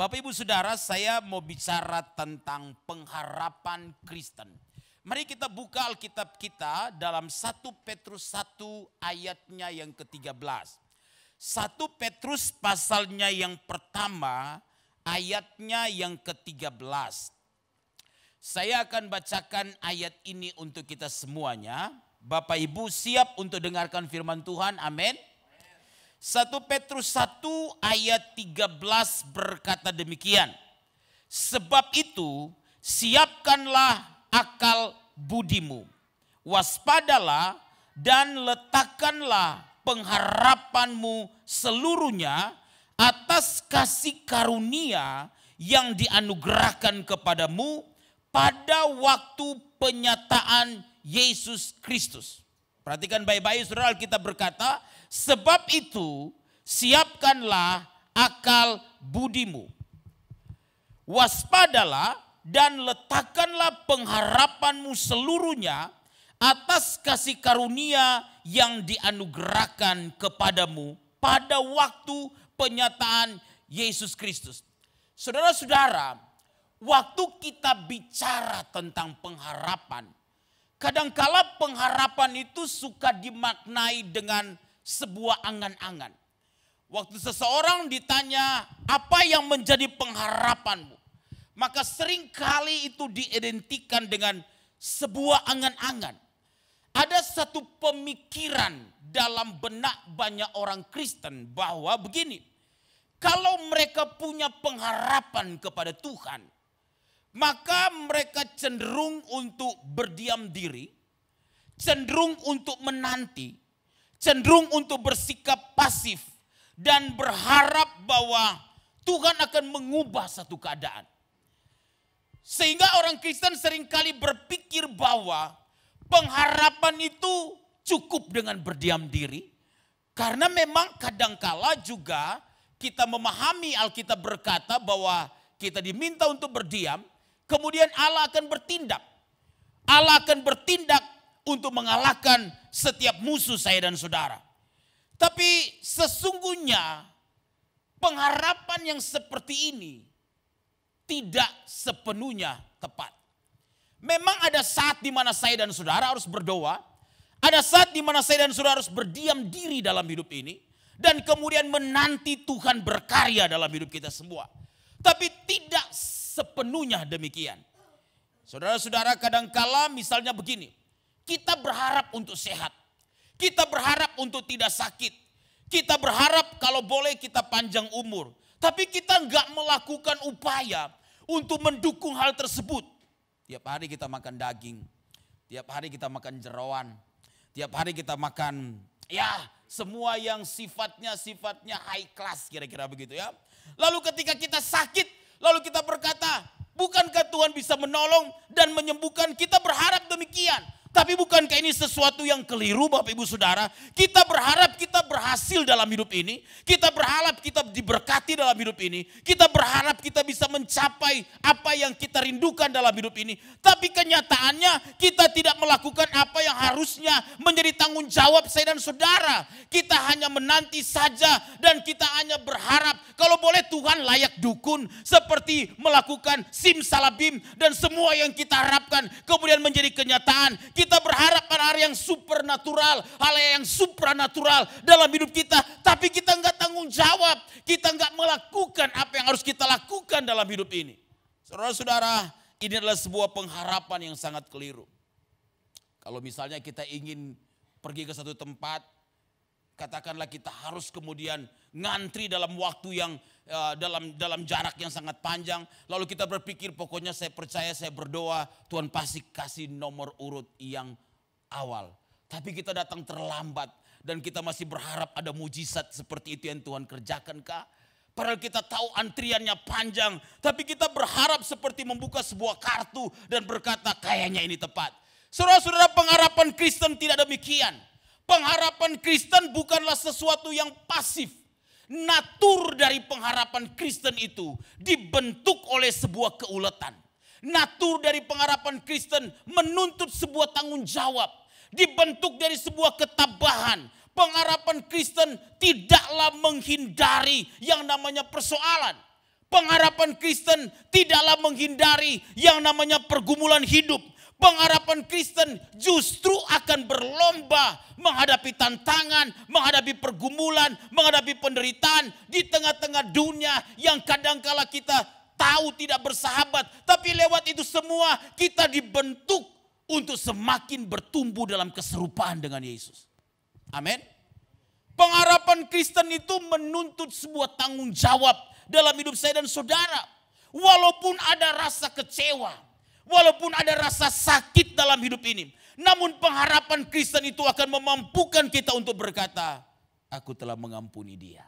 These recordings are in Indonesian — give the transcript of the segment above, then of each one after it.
Bapak Ibu Saudara, saya mau bicara tentang pengharapan Kristen. Mari kita buka Alkitab kita dalam 1 Petrus 1 ayatnya yang ke-13. 1 Petrus pasalnya yang pertama ayatnya yang ke-13. Saya akan bacakan ayat ini untuk kita semuanya. Bapak Ibu siap untuk dengarkan firman Tuhan, amin. 1 Petrus 1 ayat 13 berkata demikian. Sebab itu siapkanlah akal budimu. Waspadalah dan letakkanlah pengharapanmu seluruhnya atas kasih karunia yang dianugerahkan kepadamu pada waktu penyataan Yesus Kristus. Perhatikan baik-baik saudara, kita berkata, sebab itu siapkanlah akal budimu. Waspadalah dan letakkanlah pengharapanmu seluruhnya atas kasih karunia yang dianugerahkan kepadamu pada waktu penyataan Yesus Kristus. Saudara-saudara, waktu kita bicara tentang pengharapan, kadangkala pengharapan itu suka dimaknai dengan sebuah angan-angan. Waktu seseorang ditanya apa yang menjadi pengharapanmu, maka seringkali itu diidentikan dengan sebuah angan-angan. Ada satu pemikiran dalam benak banyak orang Kristen bahwa begini, kalau mereka punya pengharapan kepada Tuhan, maka mereka cenderung untuk berdiam diri, cenderung untuk menanti, cenderung untuk bersikap pasif, dan berharap bahwa Tuhan akan mengubah satu keadaan. Sehingga orang Kristen seringkali berpikir bahwa pengharapan itu cukup dengan berdiam diri. Karena memang kadangkala juga kita memahami Alkitab berkata bahwa kita diminta untuk berdiam. Kemudian Allah akan bertindak. Allah akan bertindak untuk mengalahkan setiap musuh saya dan saudara. Tapi sesungguhnya pengharapan yang seperti ini tidak sepenuhnya tepat. Memang ada saat di mana saya dan saudara harus berdoa. Ada saat di mana saya dan saudara harus berdiam diri dalam hidup ini. Dan kemudian menanti Tuhan berkarya dalam hidup kita semua. Tapi tidak sepenuhnya demikian. Saudara-saudara, kadangkala misalnya begini. Kita berharap untuk sehat. Kita berharap untuk tidak sakit. Kita berharap kalau boleh kita panjang umur. Tapi kita enggak melakukan upaya untuk mendukung hal tersebut. Tiap hari kita makan daging. Tiap hari kita makan jeroan. Tiap hari kita makan semua yang sifatnya high class, kira-kira begitu ya. Lalu ketika kita sakit, lalu kita berkata, bukankah Tuhan bisa menolong dan menyembuhkan? Kita berharap demikian. Tapi bukankah ini sesuatu yang keliru Bapak Ibu Saudara? Kita berharap kita berhasil dalam hidup ini. Kita berharap kita diberkati dalam hidup ini. Kita berharap kita bisa mencapai apa yang kita rindukan dalam hidup ini. Tapi kenyataannya kita tidak melakukan apa yang harusnya menjadi tanggung jawab saya dan saudara. Kita hanya menanti saja dan kita hanya berharap kalau boleh Tuhan layak dukun. Seperti melakukan simsalabim dan semua yang kita harapkan kemudian menjadi kenyataan. Kita berharap pada hal yang supernatural, hal yang supranatural dalam hidup kita. Tapi kita enggak tanggung jawab, kita enggak melakukan apa yang harus kita lakukan dalam hidup ini. Saudara-saudara, ini adalah sebuah pengharapan yang sangat keliru. Kalau misalnya kita ingin pergi ke satu tempat, katakanlah kita harus kemudian ngantri dalam waktu yang dalam jarak yang sangat panjang. Lalu kita berpikir pokoknya saya percaya, saya berdoa Tuhan pasti kasih nomor urut yang awal. Tapi kita datang terlambat dan kita masih berharap ada mujizat seperti itu yang Tuhan kerjakan kah? Padahal kita tahu antriannya panjang. Tapi kita berharap seperti membuka sebuah kartu dan berkata kayaknya ini tepat. Saudara-saudara, pengharapan Kristen tidak demikian. Pengharapan Kristen bukanlah sesuatu yang pasif. Natur dari pengharapan Kristen itu dibentuk oleh sebuah keuletan. Natur dari pengharapan Kristen menuntut sebuah tanggung jawab. Dibentuk dari sebuah ketabahan. Pengharapan Kristen tidaklah menghindari yang namanya persoalan. Pengharapan Kristen tidaklah menghindari yang namanya pergumulan hidup. Pengharapan Kristen justru akan berlomba menghadapi tantangan, menghadapi pergumulan, menghadapi penderitaan di tengah-tengah dunia yang kadangkala kita tahu tidak bersahabat. Tapi lewat itu semua kita dibentuk untuk semakin bertumbuh dalam keserupaan dengan Yesus. Amin. Pengharapan Kristen itu menuntut sebuah tanggung jawab dalam hidup saya dan saudara. Walaupun ada rasa kecewa, walaupun ada rasa sakit dalam hidup ini, namun pengharapan Kristen itu akan memampukan kita untuk berkata, aku telah mengampuni dia.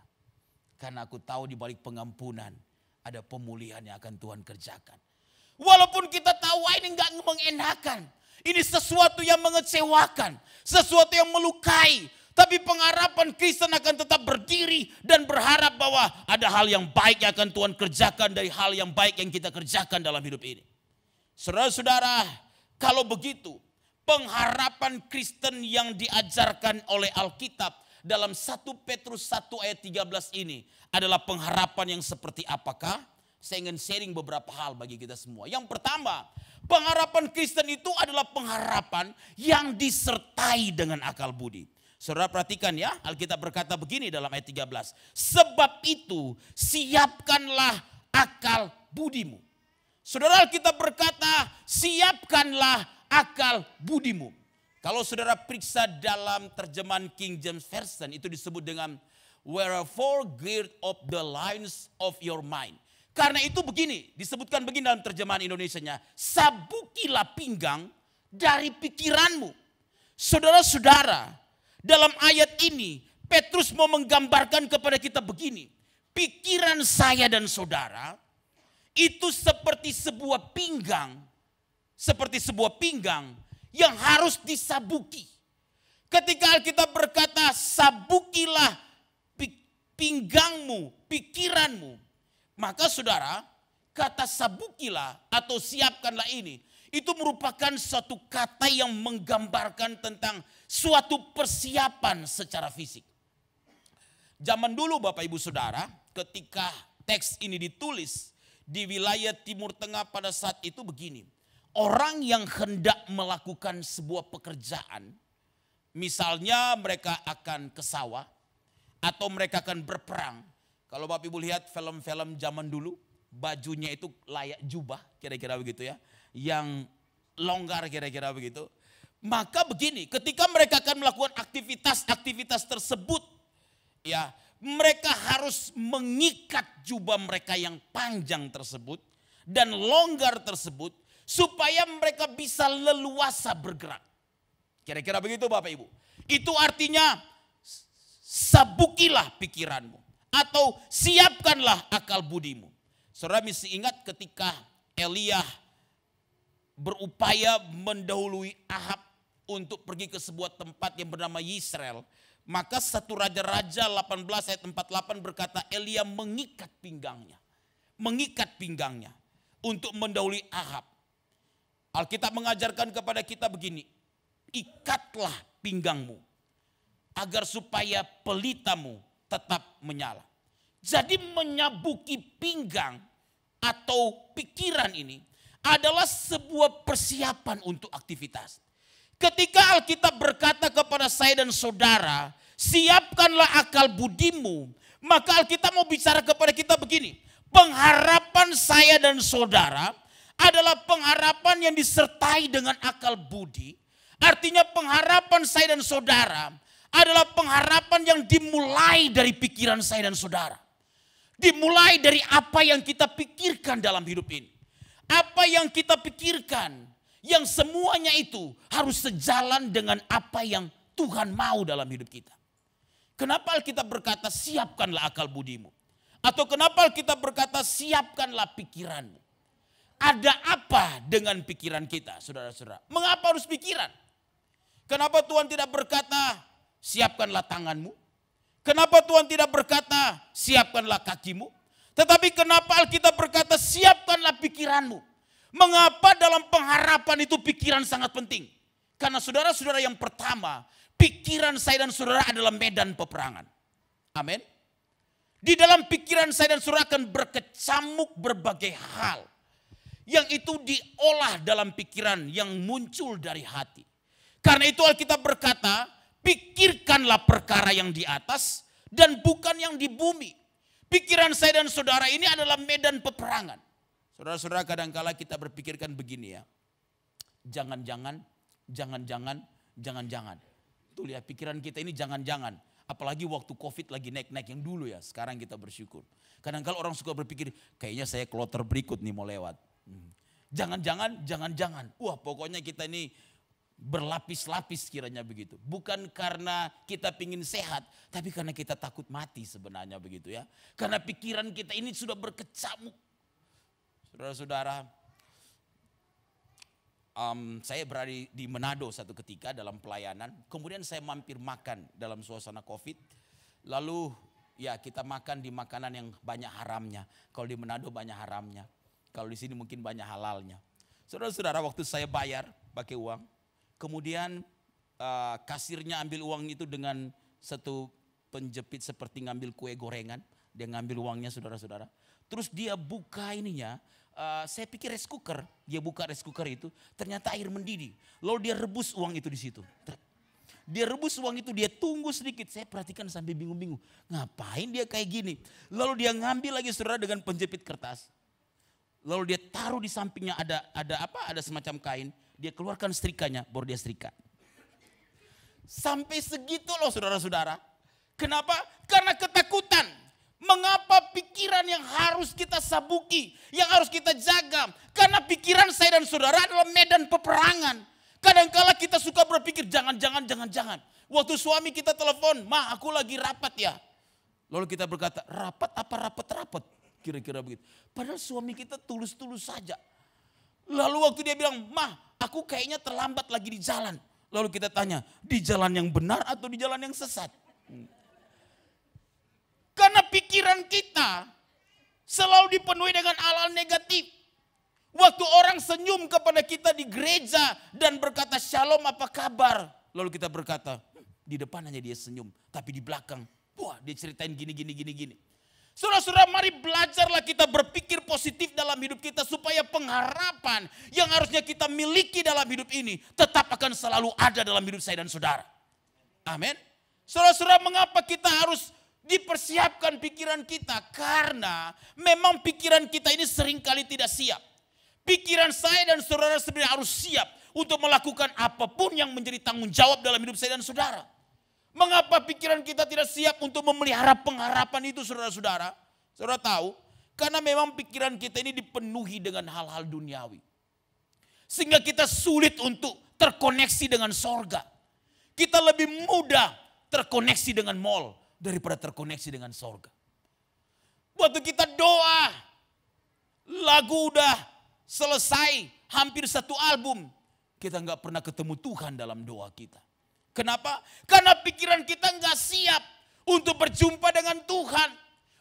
Karena aku tahu di balik pengampunan ada pemulihan yang akan Tuhan kerjakan. Walaupun kita tahu ini enggak mengenakan, ini sesuatu yang mengecewakan, sesuatu yang melukai. Tapi pengharapan Kristen akan tetap berdiri dan berharap bahwa ada hal yang baik yang akan Tuhan kerjakan dari hal yang baik yang kita kerjakan dalam hidup ini. Saudara-saudara, kalau begitu pengharapan Kristen yang diajarkan oleh Alkitab dalam 1 Petrus 1 ayat 13 ini adalah pengharapan yang seperti apakah? Saya ingin sharing beberapa hal bagi kita semua. Yang pertama, pengharapan Kristen itu adalah pengharapan yang disertai dengan akal budi. Saudara perhatikan ya, Alkitab berkata begini dalam ayat 13. Sebab itu siapkanlah akal budimu. Saudara, Alkitab berkata siapkanlah akal budimu. Kalau saudara periksa dalam terjemahan King James Version itu disebut dengan wherefore gird up the loins of your mind. Karena itu begini, disebutkan begini dalam terjemahan Indonesianya. Sabukilah pinggang dari pikiranmu. Saudara-saudara, dalam ayat ini, Petrus mau menggambarkan kepada kita begini. Pikiran saya dan saudara, itu seperti sebuah pinggang. Seperti sebuah pinggang yang harus disabuki. Ketika Alkitab berkata, sabukilah pinggangmu, pikiranmu. Maka saudara, kata sabukilah atau siapkanlah ini, itu merupakan suatu kata yang menggambarkan tentang suatu persiapan secara fisik. Zaman dulu Bapak Ibu Saudara, ketika teks ini ditulis di wilayah Timur Tengah pada saat itu begini. Orang yang hendak melakukan sebuah pekerjaan, misalnya mereka akan ke sawah atau mereka akan berperang. Kalau Bapak Ibu lihat film-film zaman dulu, bajunya itu layak jubah, kira-kira begitu ya. Yang longgar kira-kira begitu. Maka begini, ketika mereka akan melakukan aktivitas tersebut, ya mereka harus mengikat jubah mereka yang panjang tersebut dan longgar tersebut supaya mereka bisa leluasa bergerak. Kira-kira begitu Bapak Ibu. Itu artinya sabukilah pikiranmu atau siapkanlah akal budimu. Saudara mesti ingat ketika Elia berupaya mendahului Ahab untuk pergi ke sebuah tempat yang bernama Yisrael. Maka 1 Raja-Raja 18 ayat 48 berkata Elia mengikat pinggangnya. Mengikat pinggangnya untuk mendahului Ahab. Alkitab mengajarkan kepada kita begini. Ikatlah pinggangmu agar supaya pelitamu tetap menyala. Jadi menyabuki pinggang atau pikiran ini adalah sebuah persiapan untuk aktivitas. Ketika Alkitab berkata kepada saya dan saudara, siapkanlah akal budimu, maka Alkitab mau bicara kepada kita begini. Pengharapan saya dan saudara adalah pengharapan yang disertai dengan akal budi. Artinya pengharapan saya dan saudara adalah pengharapan yang dimulai dari pikiran saya dan saudara. Dimulai dari apa yang kita pikirkan dalam hidup ini. Apa yang kita pikirkan, yang semuanya itu harus sejalan dengan apa yang Tuhan mau dalam hidup kita. Kenapa Alkitab berkata siapkanlah akal budimu? Atau kenapa Alkitab berkata siapkanlah pikiranmu? Ada apa dengan pikiran kita saudara-saudara? Mengapa harus pikiran? Kenapa Tuhan tidak berkata siapkanlah tanganmu? Kenapa Tuhan tidak berkata siapkanlah kakimu? Tetapi kenapa Alkitab berkata siapkanlah pikiranmu? Mengapa dalam pengharapan itu pikiran sangat penting? Karena saudara-saudara yang pertama, pikiran saya dan saudara adalah medan peperangan. Amin. Di dalam pikiran saya dan saudara akan berkecamuk berbagai hal. Yang itu diolah dalam pikiran yang muncul dari hati. Karena itu Alkitab berkata, pikirkanlah perkara yang di atas dan bukan yang di bumi. Pikiran saya dan saudara ini adalah medan peperangan. Saudara-saudara, kadangkala kita berpikirkan begini ya. Jangan-jangan. Tuh lihat, pikiran kita ini jangan-jangan. Apalagi waktu COVID lagi naik-naik yang dulu ya. Sekarang kita bersyukur. Kadang-kala orang suka berpikir, kayaknya saya kloter berikut nih mau lewat. Jangan-jangan. Wah, pokoknya kita ini berlapis-lapis kiranya begitu. Bukan karena kita pingin sehat, tapi karena kita takut mati sebenarnya begitu ya. Karena pikiran kita ini sudah berkecamuk. Saudara-saudara, saya berada di Manado satu ketika dalam pelayanan. Kemudian saya mampir makan dalam suasana COVID. Lalu ya kita makan di makanan yang banyak haramnya. Kalau di Manado banyak haramnya. Kalau di sini mungkin banyak halalnya. Saudara-saudara, waktu saya bayar pakai uang. Kemudian kasirnya ambil uang itu dengan satu penjepit seperti ngambil kue gorengan. Dia ngambil uangnya, saudara-saudara. Terus dia buka ininya. Saya pikir rice cooker. Dia buka rice cooker itu. Ternyata air mendidih. Lalu dia rebus uang itu di situ. Dia rebus uang itu, dia tunggu sedikit. Saya perhatikan sampai bingung-bingung. Ngapain dia kayak gini? Lalu dia ngambil lagi, saudara, dengan penjepit kertas. Lalu dia taruh di sampingnya ada semacam kain. Dia keluarkan setrikanya, baru dia setrika. Sampai segitu loh saudara-saudara. Kenapa? Karena ketakutan. Mengapa pikiran yang harus kita sabuki, yang harus kita jaga? Karena pikiran saya dan saudara adalah medan peperangan. Kadang-kala kita suka berpikir jangan. Waktu suami kita telepon, "Ma, aku lagi rapat ya." Lalu kita berkata, "Rapat apa rapat?" Kira-kira begitu. Padahal suami kita tulus-tulus saja. Lalu waktu dia bilang, "Mah, aku kayaknya terlambat lagi di jalan." Lalu kita tanya, di jalan yang benar atau di jalan yang sesat? Karena pikiran kita selalu dipenuhi dengan hal-hal negatif. Waktu orang senyum kepada kita di gereja dan berkata, "Shalom, apa kabar?" Lalu kita berkata, di depan hanya dia senyum. Tapi di belakang, wah, dia ceritain gini. Saudara-saudara, mari belajarlah kita berpikir positif dalam hidup kita supaya pengharapan yang harusnya kita miliki dalam hidup ini tetap akan selalu ada dalam hidup saya dan saudara. Amin. Saudara-saudara, mengapa kita harus dipersiapkan pikiran kita? Karena memang pikiran kita ini seringkali tidak siap. Pikiran saya dan saudara sebenarnya harus siap untuk melakukan apapun yang menjadi tanggung jawab dalam hidup saya dan saudara. Mengapa pikiran kita tidak siap untuk memelihara pengharapan itu, saudara-saudara? Saudara tahu, karena memang pikiran kita ini dipenuhi dengan hal-hal duniawi. Sehingga kita sulit untuk terkoneksi dengan sorga. Kita lebih mudah terkoneksi dengan mall daripada terkoneksi dengan sorga. Waktu kita doa, lagu udah selesai, hampir satu album, kita nggak pernah ketemu Tuhan dalam doa kita. Kenapa? Karena pikiran kita nggak siap untuk berjumpa dengan Tuhan.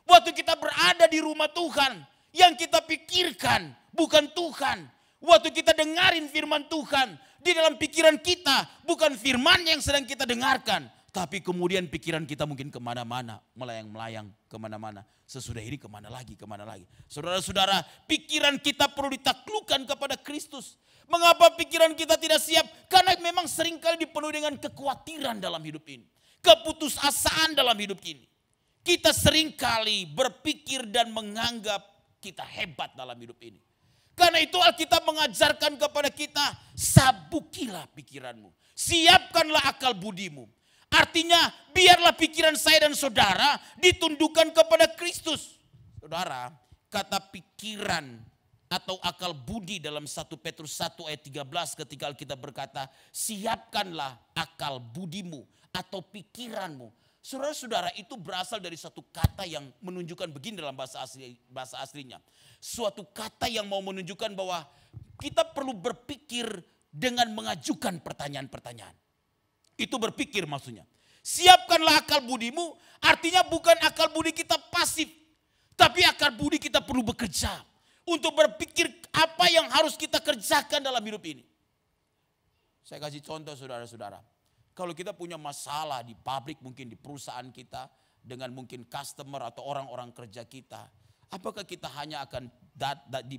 Waktu kita berada di rumah Tuhan, yang kita pikirkan bukan Tuhan. Waktu kita dengarin firman Tuhan, di dalam pikiran kita bukan firman yang sedang kita dengarkan. Tapi kemudian pikiran kita mungkin kemana-mana, melayang-melayang kemana-mana. Sesudah ini kemana lagi. Saudara-saudara, pikiran kita perlu ditaklukkan kepada Kristus. Mengapa pikiran kita tidak siap? Karena memang seringkali dipenuhi dengan kekhawatiran dalam hidup ini. Keputusasaan dalam hidup ini. Kita seringkali berpikir dan menganggap kita hebat dalam hidup ini. Karena itu Alkitab mengajarkan kepada kita, sabukilah pikiranmu. Siapkanlah akal budimu. Artinya biarlah pikiran saya dan saudara ditundukkan kepada Kristus. Saudara, kata pikiran atau akal budi dalam 1 Petrus 1 ayat 13 ketika Alkitab berkata, siapkanlah akal budimu atau pikiranmu. Saudara-saudara, itu berasal dari satu kata yang menunjukkan begini dalam bahasa aslinya. Suatu kata yang mau menunjukkan bahwa kita perlu berpikir dengan mengajukan pertanyaan-pertanyaan. Itu berpikir maksudnya. Siapkanlah akal budimu, artinya bukan akal budi kita pasif. Tapi akal budi kita perlu bekerja. Untuk berpikir apa yang harus kita kerjakan dalam hidup ini. Saya kasih contoh saudara-saudara. Kalau kita punya masalah di pabrik, mungkin di perusahaan kita. dengan mungkin customer atau orang-orang kerja kita. Apakah kita hanya akan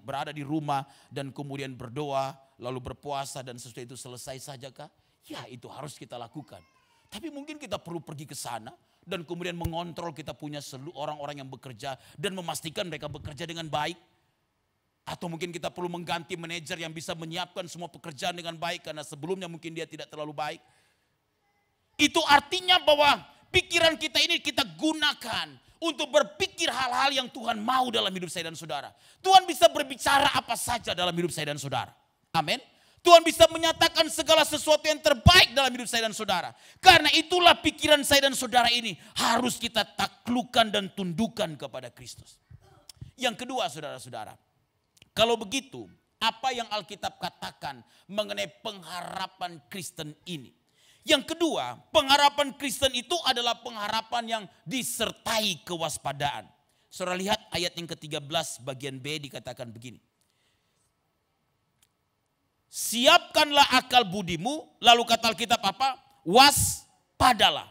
berada di rumah dan kemudian berdoa, lalu berpuasa dan sesudah itu selesai sajakah? Ya, itu harus kita lakukan. Tapi mungkin kita perlu pergi ke sana dan kemudian mengontrol kita punya seluruh orang-orang yang bekerja dan memastikan mereka bekerja dengan baik. Atau mungkin kita perlu mengganti manajer yang bisa menyiapkan semua pekerjaan dengan baik karena sebelumnya mungkin dia tidak terlalu baik. Itu artinya bahwa pikiran kita ini kita gunakan untuk berpikir hal-hal yang Tuhan mau dalam hidup saya dan saudara. Tuhan bisa berbicara apa saja dalam hidup saya dan saudara. Amin. Tuhan bisa menyatakan segala sesuatu yang terbaik dalam hidup saya dan saudara. Karena itulah pikiran saya dan saudara ini harus kita taklukkan dan tundukkan kepada Kristus. Yang kedua saudara-saudara, kalau begitu apa yang Alkitab katakan mengenai pengharapan Kristen ini? Yang kedua, pengharapan Kristen itu adalah pengharapan yang disertai kewaspadaan. Saudara lihat ayat yang ke-13 bagian B dikatakan begini. Siapkanlah akal budimu, lalu kata Alkitab apa? Waspadalah.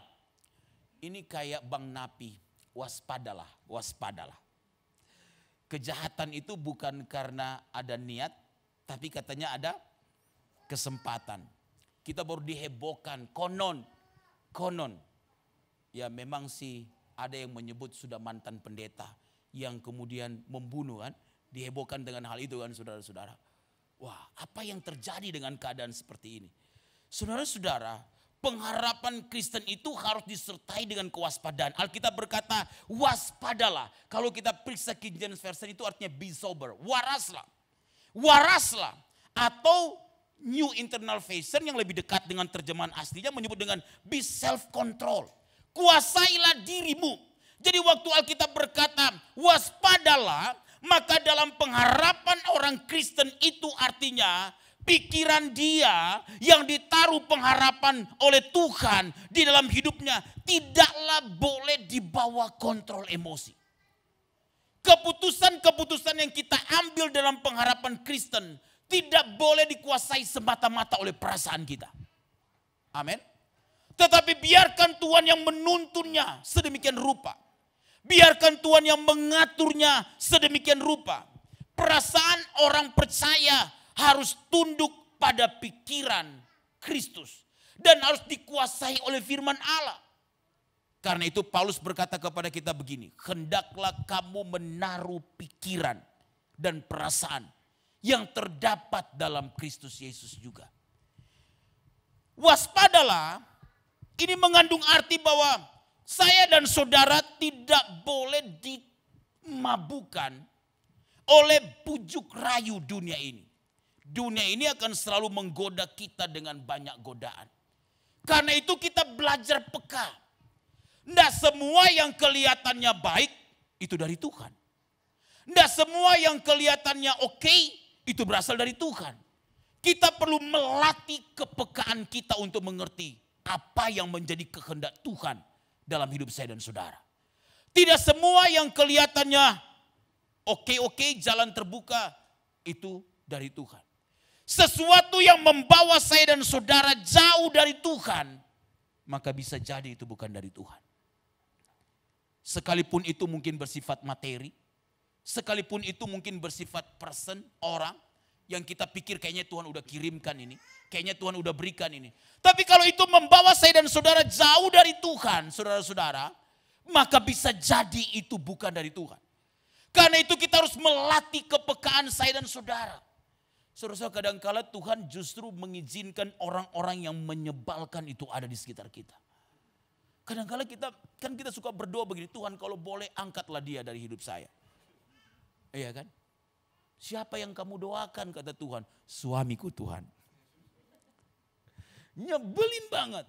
Ini kayak Bang Napi, waspadalah, waspadalah. Kejahatan itu bukan karena ada niat, tapi katanya ada kesempatan. Kita baru dihebohkan, konon. Ya memang sih ada yang menyebut sudah mantan pendeta yang kemudian membunuh kan. Dihebohkan dengan hal itu kan saudara-saudara. Wah, apa yang terjadi dengan keadaan seperti ini? Saudara-saudara, pengharapan Kristen itu harus disertai dengan kewaspadaan. Alkitab berkata waspadalah. Kalau kita periksa King James Version itu artinya be sober. Waraslah. Waraslah. Atau New Internal Version yang lebih dekat dengan terjemahan aslinya menyebut dengan be self-control. Kuasailah dirimu. Jadi waktu Alkitab berkata waspadalah, maka dalam pengharapan orang Kristen itu artinya pikiran dia yang ditaruh pengharapan oleh Tuhan di dalam hidupnya tidaklah boleh dibawa kontrol emosi. Keputusan-keputusan yang kita ambil dalam pengharapan Kristen tidak boleh dikuasai semata-mata oleh perasaan kita. Amin. Tetapi biarkan Tuhan yang menuntunnya sedemikian rupa. Biarkan Tuhan yang mengaturnya sedemikian rupa. Perasaan orang percaya harus tunduk pada pikiran Kristus. Dan harus dikuasai oleh firman Allah. Karena itu Paulus berkata kepada kita begini. Hendaklah kamu menaruh pikiran dan perasaan yang terdapat dalam Kristus Yesus juga. Waspadalah, ini mengandung arti bahwa saya dan saudara tidak boleh dimabukkan oleh bujuk rayu dunia ini. Dunia ini akan selalu menggoda kita dengan banyak godaan. Karena itu kita belajar peka. Tidak semua yang kelihatannya baik itu dari Tuhan. Tidak semua yang kelihatannya oke, itu berasal dari Tuhan. Kita perlu melatih kepekaan kita untuk mengerti apa yang menjadi kehendak Tuhan dalam hidup saya dan saudara. Tidak semua yang kelihatannya oke-oke, jalan terbuka, itu dari Tuhan. Sesuatu yang membawa saya dan saudara jauh dari Tuhan, maka bisa jadi itu bukan dari Tuhan. Sekalipun itu mungkin bersifat materi, sekalipun itu mungkin bersifat person, orang, yang kita pikir kayaknya Tuhan udah kirimkan ini, kayaknya Tuhan udah berikan ini. Tapi kalau itu membawa saya dan saudara jauh dari Tuhan, saudara-saudara, maka bisa jadi itu bukan dari Tuhan. Karena itu kita harus melatih kepekaan saya dan saudara. Saudara-saudara, kadang-kala Tuhan justru mengizinkan orang-orang yang menyebalkan itu ada di sekitar kita. Kadang-kala kita suka berdoa begini, Tuhan kalau boleh angkatlah dia dari hidup saya. Iya kan? Siapa yang kamu doakan kata Tuhan? Suamiku Tuhan. Nyebelin banget.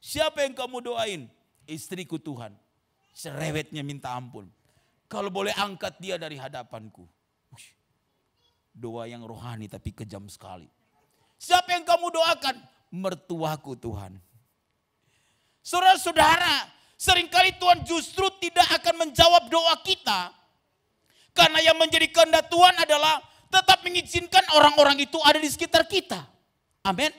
Siapa yang kamu doain? Istriku Tuhan. Cerewetnya minta ampun. Kalau boleh angkat dia dari hadapanku. Doa yang rohani tapi kejam sekali. Siapa yang kamu doakan? Mertuaku Tuhan. Saudara-saudara, seringkali Tuhan justru tidak akan menjawab doa kita. Karena yang menjadi kehendak Tuhan adalah tetap mengizinkan orang-orang itu ada di sekitar kita. Amin.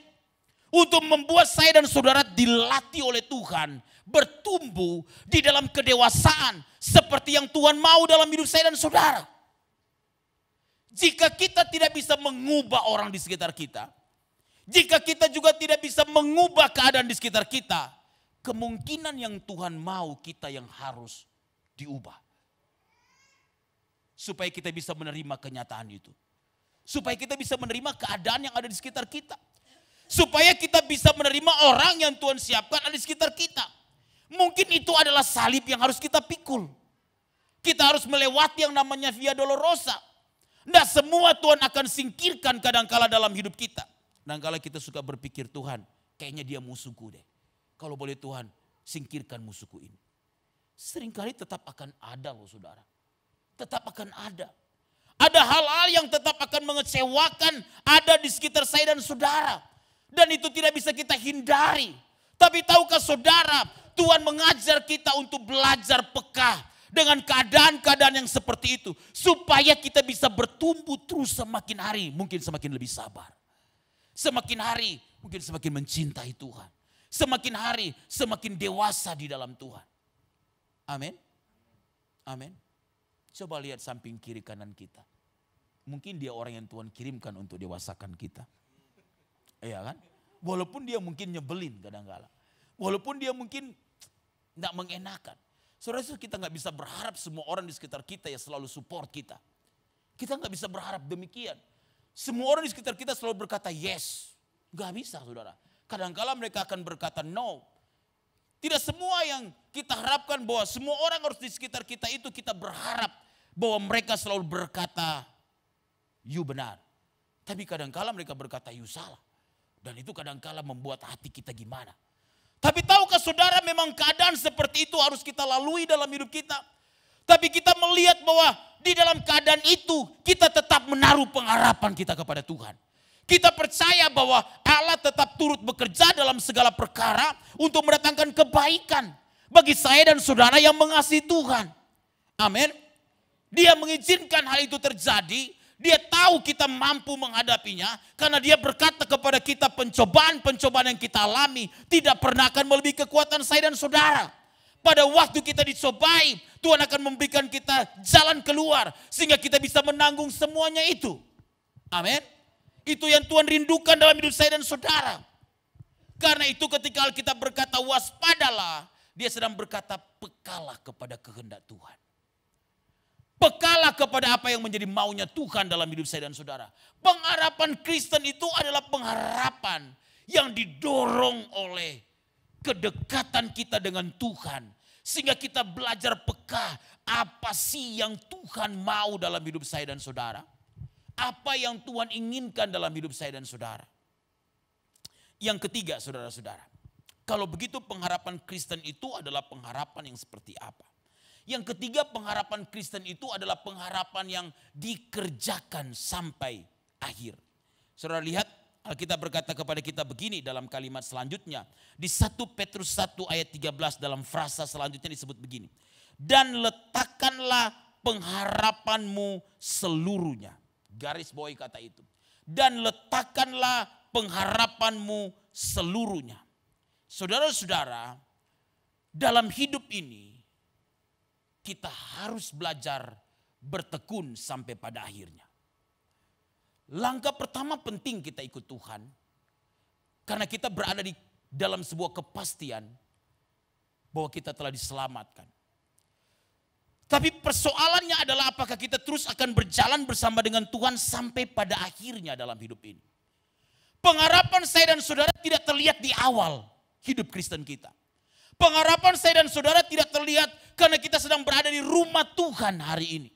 Untuk membuat saya dan saudara dilatih oleh Tuhan bertumbuh di dalam kedewasaan seperti yang Tuhan mau dalam hidup saya dan saudara. Jika kita tidak bisa mengubah orang di sekitar kita, jika kita juga tidak bisa mengubah keadaan di sekitar kita, kemungkinan yang Tuhan mau kita yang harus diubah. Supaya kita bisa menerima kenyataan itu. Supaya kita bisa menerima keadaan yang ada di sekitar kita. Supaya kita bisa menerima orang yang Tuhan siapkan ada di sekitar kita. Mungkin itu adalah salib yang harus kita pikul. Kita harus melewati yang namanya Via Dolorosa. Nah, semua Tuhan akan singkirkan kadangkala dalam hidup kita. Kadangkala kita suka berpikir, Tuhan kayaknya dia musuhku deh. Kalau boleh Tuhan singkirkan musuhku ini. Seringkali tetap akan ada loh saudara. Tetap akan ada. Ada hal-hal yang tetap akan mengecewakan ada di sekitar saya dan saudara. Dan itu tidak bisa kita hindari. Tapi tahukah saudara, Tuhan mengajar kita untuk belajar peka dengan keadaan-keadaan yang seperti itu. Supaya kita bisa bertumbuh terus semakin hari, mungkin semakin lebih sabar. Semakin hari, mungkin semakin mencintai Tuhan. Semakin hari, semakin dewasa di dalam Tuhan. Amin. Amin. Coba lihat samping kiri kanan kita. Mungkin dia orang yang Tuhan kirimkan untuk dewasakan kita. Iya kan? Walaupun dia mungkin nyebelin kadang-kala. Walaupun dia mungkin tidak mengenakan. Saudara-saudara, kita nggak bisa berharap semua orang di sekitar kita ya selalu support kita. Kita nggak bisa berharap demikian. Semua orang di sekitar kita selalu berkata yes. Nggak bisa saudara. Kadang-kala mereka akan berkata no. Tidak semua yang kita harapkan bahwa semua orang harus di sekitar kita itu kita berharap bahwa mereka selalu berkata you benar. Tapi kadang-kala mereka berkata you salah. Dan itu kadang-kala membuat hati kita gimana. Tapi tahukah saudara memang keadaan seperti itu harus kita lalui dalam hidup kita. Tapi kita melihat bahwa di dalam keadaan itu kita tetap menaruh pengharapan kita kepada Tuhan. Kita percaya bahwa Allah tetap turut bekerja dalam segala perkara untuk mendatangkan kebaikan bagi saya dan saudara yang mengasihi Tuhan. Amin. Dia mengizinkan hal itu terjadi. Dia tahu kita mampu menghadapinya karena dia berkata kepada kita pencobaan-pencobaan yang kita alami tidak pernah akan melebihi kekuatan saya dan saudara. Pada waktu kita dicobai, Tuhan akan memberikan kita jalan keluar sehingga kita bisa menanggung semuanya itu. Amin. Itu yang Tuhan rindukan dalam hidup saya dan saudara. Karena itu ketika kita berkata waspadalah, dia sedang berkata pekalah kepada kehendak Tuhan. Pekalah kepada apa yang menjadi maunya Tuhan dalam hidup saya dan saudara. Pengharapan Kristen itu adalah pengharapan yang didorong oleh kedekatan kita dengan Tuhan. Sehingga kita belajar peka apa sih yang Tuhan mau dalam hidup saya dan saudara. Apa yang Tuhan inginkan dalam hidup saya dan saudara. Yang ketiga saudara-saudara. Kalau begitu pengharapan Kristen itu adalah pengharapan yang seperti apa? Yang ketiga pengharapan Kristen itu adalah pengharapan yang dikerjakan sampai akhir. Saudara lihat Alkitab berkata kepada kita begini dalam kalimat selanjutnya. Di 1 Petrus 1 ayat 13 dalam frasa selanjutnya disebut begini. Dan letakkanlah pengharapanmu seluruhnya. Garis bawahi kata itu. Dan letakkanlah pengharapanmu seluruhnya. Saudara-saudara, dalam hidup ini kita harus belajar bertekun sampai pada akhirnya. Langkah pertama penting kita ikut Tuhan. Karena kita berada di dalam sebuah kepastian bahwa kita telah diselamatkan. Tapi persoalannya adalah apakah kita terus akan berjalan bersama dengan Tuhan sampai pada akhirnya dalam hidup ini. Pengharapan saya dan saudara tidak terlihat di awal hidup Kristen kita. Pengharapan saya dan saudara tidak terlihat karena kita sedang berada di rumah Tuhan hari ini.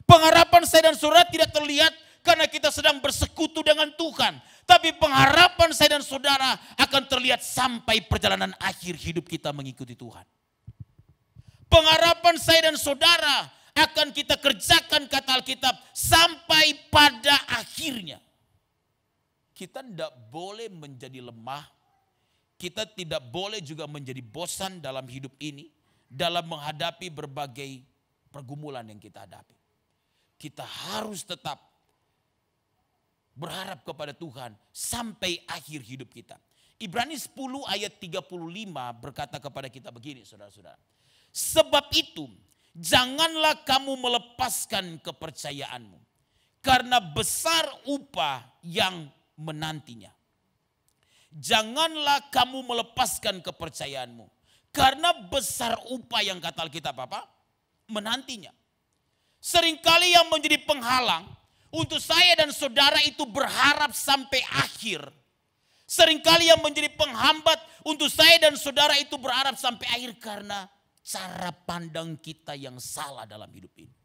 Pengharapan saya dan saudara tidak terlihat karena kita sedang bersekutu dengan Tuhan. Tapi pengharapan saya dan saudara akan terlihat sampai perjalanan akhir hidup kita mengikuti Tuhan. Pengharapan saya dan saudara akan kita kerjakan kata Alkitab sampai pada akhirnya. Kita tidak boleh menjadi lemah. Kita tidak boleh juga menjadi bosan dalam hidup ini. Dalam menghadapi berbagai pergumulan yang kita hadapi. Kita harus tetap berharap kepada Tuhan sampai akhir hidup kita. Ibrani 10 ayat 35 berkata kepada kita begini, saudara-saudara. Sebab itu, janganlah kamu melepaskan kepercayaanmu, karena besar upah yang menantinya. Janganlah kamu melepaskan kepercayaanmu, karena besar upah yang kata Alkitab apa? Menantinya. Seringkali yang menjadi penghalang untuk saya dan saudara itu berharap sampai akhir. Seringkali yang menjadi penghambat untuk saya dan saudara itu berharap sampai akhir karena cara pandang kita yang salah dalam hidup ini.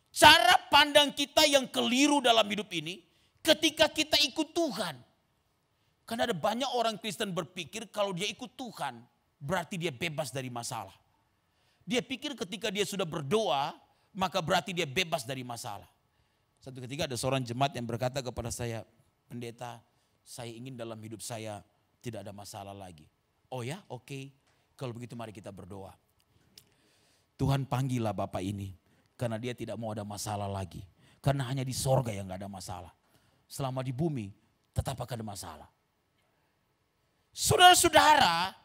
Cara pandang kita yang keliru dalam hidup ini ketika kita ikut Tuhan. Karena ada banyak orang Kristen berpikir kalau dia ikut Tuhan berarti dia bebas dari masalah. Dia pikir ketika dia sudah berdoa maka berarti dia bebas dari masalah. Satu ketika ada seorang jemaat yang berkata kepada saya, pendeta, saya ingin dalam hidup saya tidak ada masalah lagi. Oh ya, oke. Kalau begitu mari kita berdoa. Tuhan panggillah Bapak ini. Karena dia tidak mau ada masalah lagi. Karena hanya di sorga yang gak ada masalah. Selama di bumi tetap akan ada masalah. Saudara-saudara,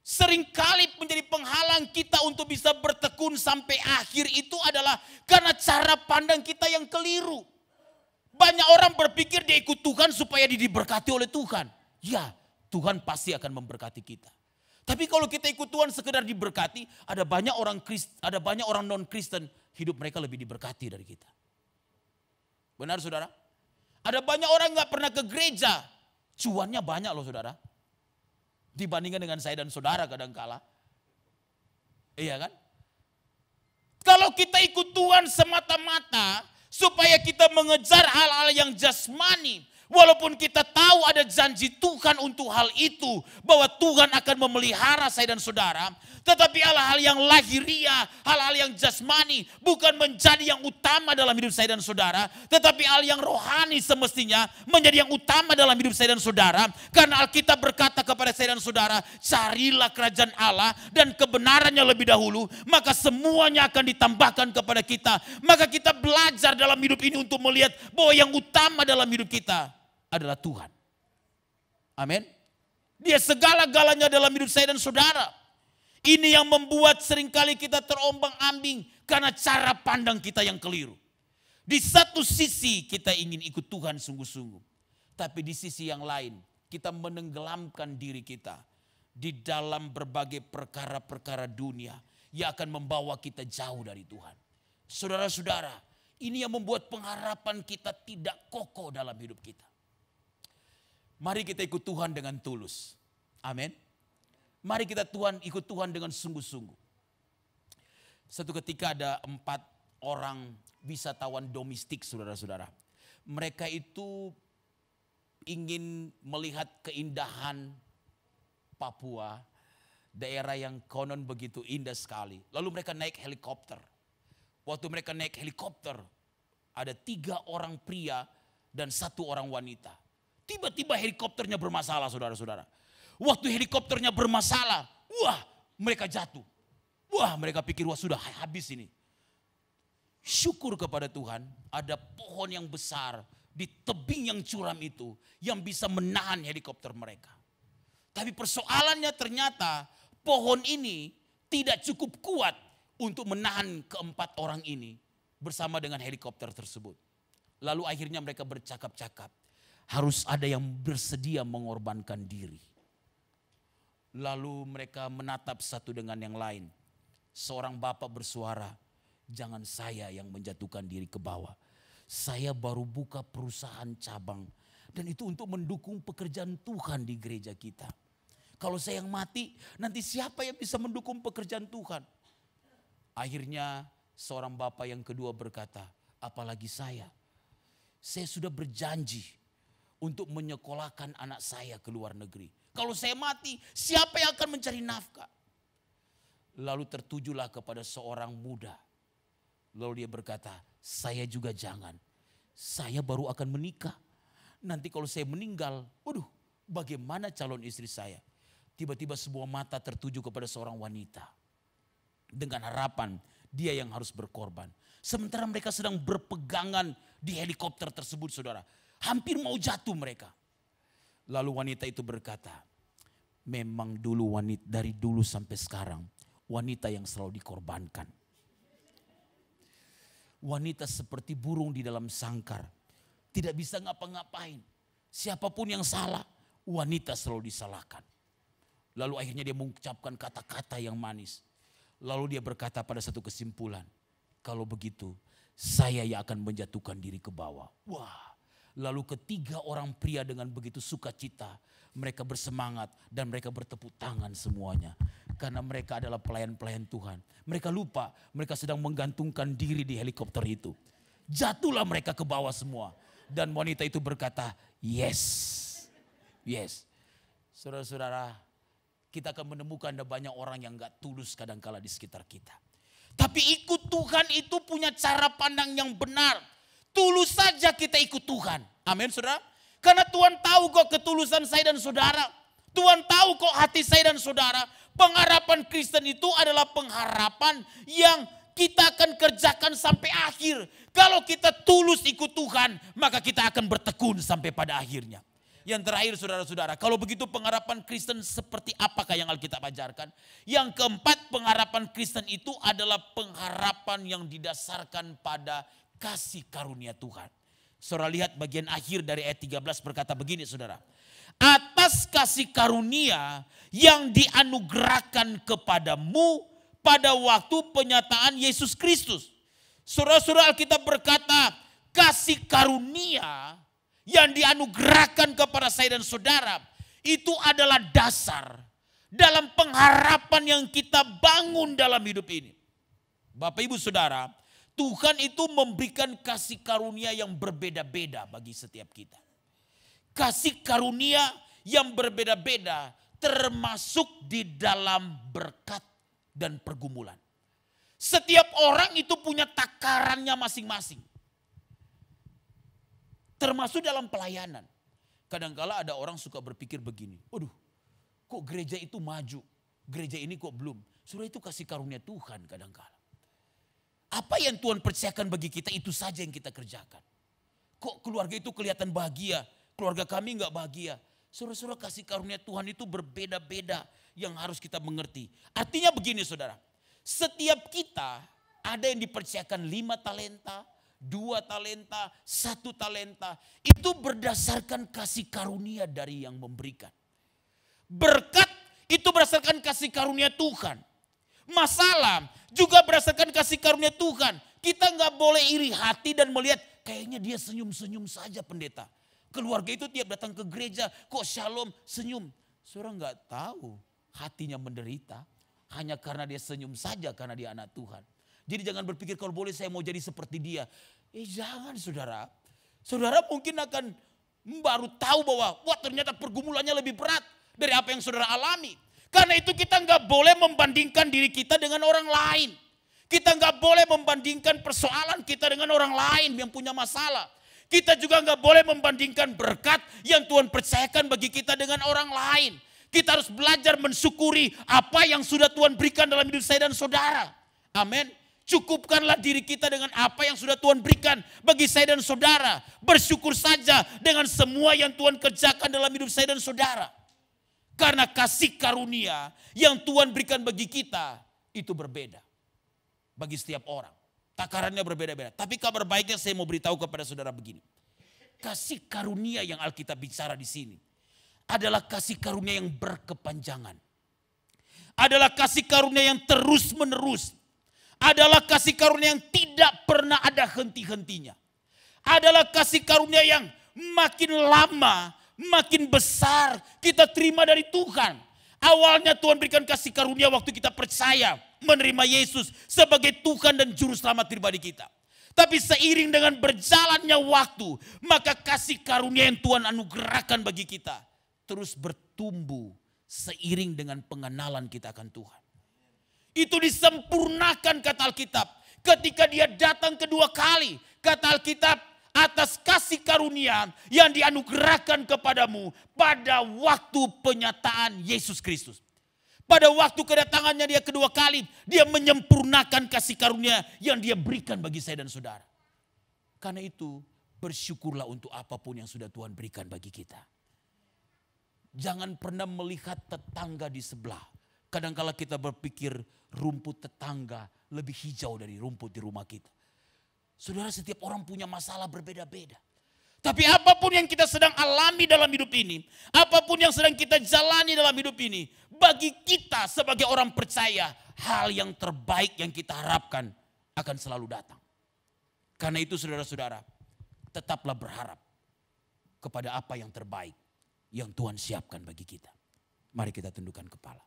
seringkali menjadi penghalang kita untuk bisa bertekun sampai akhir itu adalah karena cara pandang kita yang keliru. Banyak orang berpikir dia ikut Tuhan supaya diberkati oleh Tuhan. Ya, Tuhan pasti akan memberkati kita. Tapi kalau kita ikut Tuhan sekedar diberkati, ada banyak orang non-Kristen, hidup mereka lebih diberkati dari kita. Benar saudara? Ada banyak orang gak pernah ke gereja, cuannya banyak loh saudara. Dibandingkan dengan saya dan saudara kadangkala. Iya kan? Kalau kita ikut Tuhan semata-mata supaya kita mengejar hal-hal yang jasmani. Walaupun kita tahu ada janji Tuhan untuk hal itu. Bahwa Tuhan akan memelihara saya dan saudara. Tetapi hal-hal yang lahiriah, hal-hal yang jasmani bukan menjadi yang utama dalam hidup saya dan saudara. Tetapi hal yang rohani semestinya menjadi yang utama dalam hidup saya dan saudara. Karena Alkitab berkata kepada saya dan saudara, carilah kerajaan Allah dan kebenarannya lebih dahulu. Maka semuanya akan ditambahkan kepada kita. Maka kita belajar dalam hidup ini untuk melihat bahwa yang utama dalam hidup kita adalah Tuhan. Amin. Dia segala-galanya dalam hidup saya dan saudara. Ini yang membuat seringkali kita terombang-ambing karena cara pandang kita yang keliru. Di satu sisi kita ingin ikut Tuhan sungguh-sungguh. Tapi di sisi yang lain kita menenggelamkan diri kita di dalam berbagai perkara-perkara dunia yang akan membawa kita jauh dari Tuhan. Saudara-saudara, ini yang membuat pengharapan kita tidak kokoh dalam hidup kita. Mari kita ikut Tuhan dengan tulus. Amin. Mari kita ikut Tuhan dengan sungguh-sungguh. Satu ketika ada 4 orang wisatawan domestik saudara-saudara. Mereka itu ingin melihat keindahan Papua. Daerah yang konon begitu indah sekali. Lalu mereka naik helikopter. Waktu mereka naik helikopter, ada 3 orang pria dan 1 orang wanita. Tiba-tiba helikopternya bermasalah saudara-saudara. Waktu helikopternya bermasalah, wah mereka jatuh. Wah mereka pikir wah sudah habis ini. Syukur kepada Tuhan ada pohon yang besar di tebing yang curam itu yang bisa menahan helikopter mereka. Tapi persoalannya ternyata pohon ini tidak cukup kuat untuk menahan ke-4 orang ini bersama dengan helikopter tersebut. Lalu akhirnya mereka bercakap-cakap. Harus ada yang bersedia mengorbankan diri. Lalu mereka menatap satu dengan yang lain. Seorang bapak bersuara, jangan saya yang menjatuhkan diri ke bawah. Saya baru buka perusahaan cabang. Dan itu untuk mendukung pekerjaan Tuhan di gereja kita. Kalau saya yang mati, nanti siapa yang bisa mendukung pekerjaan Tuhan? Akhirnya seorang bapak yang kedua berkata, apalagi saya. Saya sudah berjanji untuk menyekolahkan anak saya ke luar negeri. Kalau saya mati, siapa yang akan mencari nafkah? Lalu tertujulah kepada seorang muda. Lalu dia berkata, saya juga jangan. Saya baru akan menikah. Nanti kalau saya meninggal, waduh, bagaimana calon istri saya? Tiba-tiba sebuah mata tertuju kepada seorang wanita. Dengan harapan dia yang harus berkorban. Sementara mereka sedang berpegangan di helikopter tersebut saudara. Hampir mau jatuh mereka. Lalu wanita itu berkata, memang dulu wanita, dari dulu sampai sekarang, wanita yang selalu dikorbankan. Wanita seperti burung di dalam sangkar, tidak bisa ngapa-ngapain. Siapapun yang salah, wanita selalu disalahkan. Lalu akhirnya dia mengucapkan kata-kata yang manis. Lalu dia berkata pada satu kesimpulan, kalau begitu saya yang akan menjatuhkan diri ke bawah. Wah, lalu ketiga orang pria dengan begitu sukacita, mereka bersemangat dan mereka bertepuk tangan semuanya. Karena mereka adalah pelayan-pelayan Tuhan. Mereka lupa mereka sedang menggantungkan diri di helikopter itu. Jatuhlah mereka ke bawah semua. Dan wanita itu berkata, yes, yes. Saudara-saudara, kita akan menemukan ada banyak orang yang gak tulus kadangkala di sekitar kita. Tapi ikut Tuhan itu punya cara pandang yang benar. Tulus saja kita ikut Tuhan. Amin saudara. Karena Tuhan tahu kok ketulusan saya dan saudara. Tuhan tahu kok hati saya dan saudara. Pengharapan Kristen itu adalah pengharapan yang kita akan kerjakan sampai akhir. Kalau kita tulus ikut Tuhan, maka kita akan bertekun sampai pada akhirnya. Yang terakhir saudara-saudara, kalau begitu pengharapan Kristen seperti apakah yang Alkitab ajarkan? Yang keempat, pengharapan Kristen itu adalah pengharapan yang didasarkan pada kasih karunia Tuhan. Saudara lihat bagian akhir dari ayat 13 berkata begini saudara. Atas kasih karunia yang dianugerahkan kepadamu pada waktu penyataan Yesus Kristus. Saudara-saudara, Alkitab berkata kasih karunia yang dianugerahkan kepada saya dan saudara itu adalah dasar dalam pengharapan yang kita bangun dalam hidup ini. Bapak Ibu Saudara, Tuhan itu memberikan kasih karunia yang berbeda-beda bagi setiap kita. Kasih karunia yang berbeda-beda termasuk di dalam berkat dan pergumulan. Setiap orang itu punya takarannya masing-masing. Termasuk dalam pelayanan. Kadangkala ada orang suka berpikir begini. Waduh, kok gereja itu maju, gereja ini kok belum. Saudara, itu kasih karunia Tuhan kadangkala. Apa yang Tuhan percayakan bagi kita itu saja yang kita kerjakan. Kok keluarga itu kelihatan bahagia, keluarga kami enggak bahagia. Saudara-saudara, kasih karunia Tuhan itu berbeda-beda yang harus kita mengerti. Artinya begini saudara, setiap kita ada yang dipercayakan 5 talenta, 2 talenta, 1 talenta. Itu berdasarkan kasih karunia dari yang memberikan. Berkat itu berdasarkan kasih karunia Tuhan. Masalah juga berdasarkan kasih karunia Tuhan. Kita nggak boleh iri hati dan melihat kayaknya dia senyum-senyum saja pendeta. Keluarga itu tiap datang ke gereja kok shalom senyum. Saudara nggak tahu hatinya menderita hanya karena dia senyum saja karena dia anak Tuhan. Jadi jangan berpikir kalau boleh saya mau jadi seperti dia. Jangan saudara. Saudara mungkin akan baru tahu bahwa wah ternyata pergumulannya lebih berat dari apa yang saudara alami. Karena itu kita nggak boleh membandingkan diri kita dengan orang lain. Kita nggak boleh membandingkan persoalan kita dengan orang lain yang punya masalah. Kita juga nggak boleh membandingkan berkat yang Tuhan percayakan bagi kita dengan orang lain. Kita harus belajar mensyukuri apa yang sudah Tuhan berikan dalam hidup saya dan saudara. Amin. Cukupkanlah diri kita dengan apa yang sudah Tuhan berikan bagi saya dan saudara. Bersyukur saja dengan semua yang Tuhan kerjakan dalam hidup saya dan saudara. Karena kasih karunia yang Tuhan berikan bagi kita itu berbeda. Bagi setiap orang. Takarannya berbeda-beda. Tapi kabar baiknya saya mau beritahu kepada saudara begini. Kasih karunia yang Alkitab bicara di sini adalah kasih karunia yang berkepanjangan. Adalah kasih karunia yang terus menerus. Adalah kasih karunia yang tidak pernah ada henti-hentinya. Adalah kasih karunia yang makin lama, makin besar kita terima dari Tuhan. Awalnya Tuhan berikan kasih karunia waktu kita percaya menerima Yesus sebagai Tuhan dan Juru Selamat pribadi kita. Tapi seiring dengan berjalannya waktu, maka kasih karunia yang Tuhan anugerahkan bagi kita terus bertumbuh seiring dengan pengenalan kita akan Tuhan. Itu disempurnakan kata Alkitab ketika dia datang kedua kali. Kata Alkitab, atas kasih karunia yang dianugerahkan kepadamu pada waktu penyataan Yesus Kristus. Pada waktu kedatangannya dia kedua kali, dia menyempurnakan kasih karunia yang dia berikan bagi saya dan saudara. Karena itu bersyukurlah untuk apapun yang sudah Tuhan berikan bagi kita. Jangan pernah melihat tetangga di sebelah. Kadangkala kita berpikir rumput tetangga lebih hijau dari rumput di rumah kita. Saudara, setiap orang punya masalah berbeda-beda. Tapi apapun yang kita sedang alami dalam hidup ini, apapun yang sedang kita jalani dalam hidup ini, bagi kita sebagai orang percaya, hal yang terbaik yang kita harapkan akan selalu datang. Karena itu saudara-saudara, tetaplah berharap kepada apa yang terbaik yang Tuhan siapkan bagi kita. Mari kita tundukkan kepala.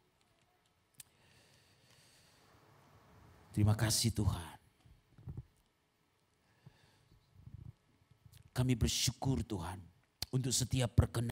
Terima kasih Tuhan. Kami bersyukur Tuhan untuk setiap perkenan